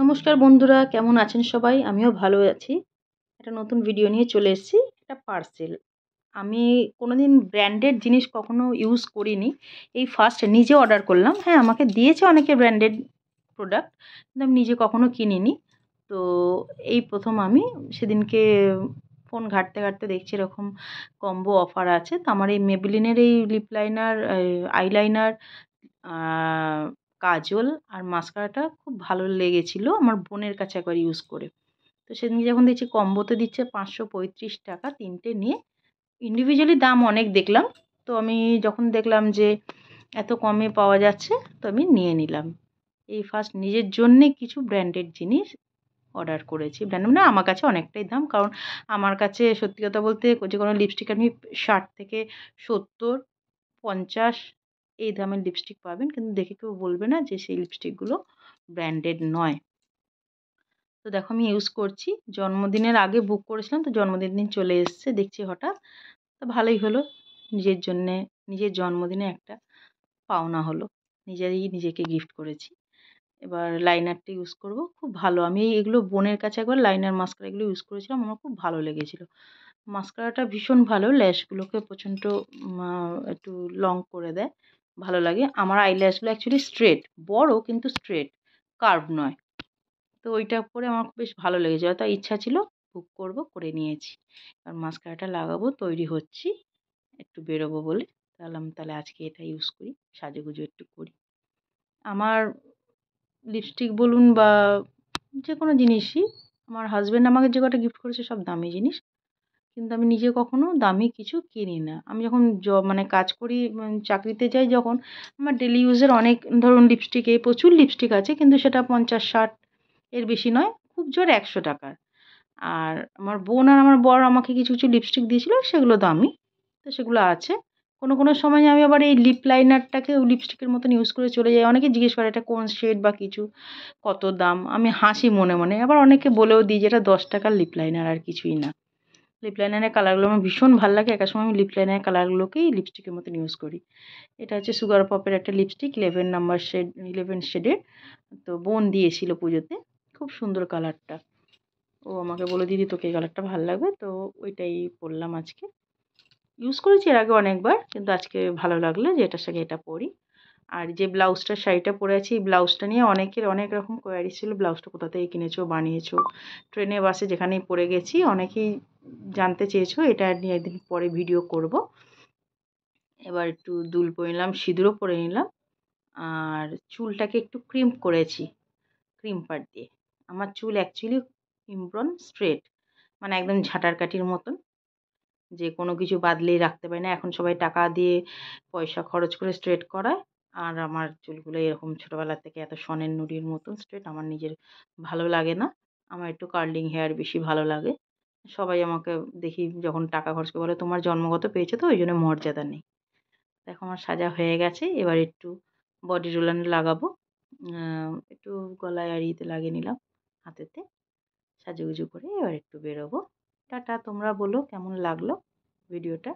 নমস্কার বন্ধুরা, কেমন আছেন সবাই? আমিও ভালো আছি। একটা নতুন ভিডিও নিয়ে চলে এসেছি। একটা পার্সেল। আমি কোনোদিন ব্র্যান্ডেড জিনিস কখনো ইউজ করিনি। এই ফার্স্ট নিজে অর্ডার করলাম। হ্যাঁ, আমাকে দিয়েছে অনেকে ব্র্যান্ডেড প্রোডাক্ট, কিন্তু আমি নিজে কখনো কিনিনি। তো এই প্রথম আমি সেদিনকে ফোন ঘাঁটতে ঘাঁটতে দেখছি এরকম কম্বো অফার আছে। তো আমার এই মেবলিনের এই লিপ লাইনার, আইলাইনার, আ কাজল আর মাস্কারাটা খুব ভালো লেগেছিল আমার বোনের কাছে একবার ইউজ করে। তো সেদিনকে যখন দেখছি কম্বোতে দিচ্ছে ৳৫৩৫ ৩টে নিয়ে। ইন্ডিভিজুয়ালি দাম অনেক দেখলাম। তো আমি যখন দেখলাম যে এত কমে পাওয়া যাচ্ছে, তো আমি নিয়ে নিলাম। এই ফার্স্ট নিজের জন্যে কিছু ব্র্যান্ডেড জিনিস অর্ডার করেছি। ব্র্যান্ড মানে আমার কাছে অনেকটাই দাম। কারণ আমার কাছে সত্যি কথা বলতে যেকোনো লিপস্টিক আপনি ৬০ থেকে ৭০, ৫০ এই দামের লিপস্টিক পাবেন। কিন্তু দেখে কেউ বলবে না যে সেই লিপস্টিকগুলো ব্র্যান্ডেড নয়। তো দেখো আমি ইউজ করছি। জন্মদিনের আগে বুক করেছিলাম, তো জন্মদিনের দিন চলে এসছে দেখছি হঠাৎ। তো ভালোই হলো। নিজের জন্যে নিজের জন্মদিনে একটা পাওনা হলো। নিজেকে গিফট করেছি। এবার লাইনারটা ইউজ করব। খুব ভালো। আমি এগুলো বোনের কাছে একবার লাইনার, মাস্কারা এগুলো ইউজ করেছিলাম। আমার খুব ভালো লেগেছিল। মাস্কারাটা ভীষণ ভালো। ল্যাশগুলোকে প্রচণ্ড মা একটু লং করে দেয়। ভালো লাগে। আমার আইল্যাশগুলো অ্যাকচুয়ালি স্ট্রেট। বড় কিন্তু স্ট্রেট। কার্ভ নয়। তো ওইটা পরে আমার বেশ ভালো লেগেছিল। তাই ইচ্ছা ছিল বুক করব, করে নিয়েছি। আর মাস্কারাটা লাগাবো, তৈরি হচ্ছি। একটু বেরোবো বলে। ভাবলাম তাহলে আজকে এটা ইউজ করি। সাজুগুজু একটু করি। আমার লিপস্টিক বলুন বা যেকোনো জিনিসই, আমার হাসব্যান্ড আমাকে যে কটা গিফট করেছে সব দামি জিনিস। কিন্তু আমি নিজে কখনো দামি কিছু কিনি না। আমি যখন মানে কাজ করি, চাকরিতে যাই যখন, আমার ডেইলি ইউজের অনেক ধরুন লিপস্টিকে প্রচুর লিপস্টিক আছে, কিন্তু সেটা ৫০-৬০ এর বেশি নয়। খুব জোর ৳১০০। আর আমার বোন আর আমার বর আমাকে কিছু, কিছু লিপস্টিক দিয়েছিল, সেগুলো দামি। তো সেগুলো আছে। কোনো সময় আমি আবার এই লিপ লাইনারটাকে লিপস্টিকের মতন ইউজ করে চলে যাই। অনেকে জিজ্ঞেস করে এটা কোন শেড বা কিছু, কত দাম? আমি হাসি মনে, মনে। আবার অনেককে বলেও দিই যে এটা ৳১০ র লিপ লাইনার আর কিছুই না। লিপ লাইনারের কালারগুলো আমার ভীষণ ভাল লাগে। একার সময় আমি লিপ লাইনারের কালারগুলোকেই লিপস্টিকের মতন ইউজ করি। এটা হচ্ছে সুগার পপের একটা লিপস্টিক 11 নাম্বার শেড, 11 শেডের। তো বোন দিয়েছিল পুজোতে। খুব সুন্দর কালারটা। ও আমাকে বলল, "দিদি তোকে এই কালারটা ভাল লাগবে।" তো ওইটাই পরলাম আজকে। ইউজ করেছি এর আগে অনেকবার, কিন্তু আজকে ভালো লাগলো যে এটার সঙ্গে এটা পরি। আর যে ব্লাউজটা, শাড়িটা পরে আছি, এই ব্লাউজটা নিয়ে অনেকের অনেক রকম কোয়ারি ছিল। ব্লাউজটা কোথা থেকে কিনেছো, বানিয়েছো? ট্রেনে, বাসে যেখানেই পড়ে গেছি অনেকেই জানতে চেয়েছো। এটা নিয়ে একদিন পরে ভিডিও করব। এবার একটু দুল পরে নিলাম, সিঁদুরও পরে নিলাম। আর চুলটাকে একটু ক্রিম্প করেছি ক্রিম্পার দিয়ে। আমার চুল অ্যাকচুয়ালি ইমব্রন স্ট্রেট, মানে একদম ঝাঁটার কাঠির মতন, যে কোনো কিছু বাদলেই রাখতে পারি না। এখন সবাই টাকা দিয়ে পয়সা খরচ করে স্ট্রেট করায়। আর আমার চুলগুলো এরকম ছোটোবেলা থেকে এত সনের নুড়ির মতন স্ট্রেট আমার নিজের ভালো লাগে না। আমার একটু কার্লিং হেয়ার বেশি ভালো লাগে। সবাই আমাকে দেখি যখন টাকা খরচ করে বলে, "তোমার জন্মগত পেয়েছো তো, ওই জন্য মর্যাদা নেই।" দেখো আমার সাজা হয়ে গেছে। এবার একটু বডি রোলার লাগাবো। একটু গলায় আর ইয়েতে লাগিয়ে নিলাম, হাতেতে। সাজুগুজু করে এবার একটু বেরোবো। টাটা। তোমরা বলো কেমন লাগলো ভিডিওটা?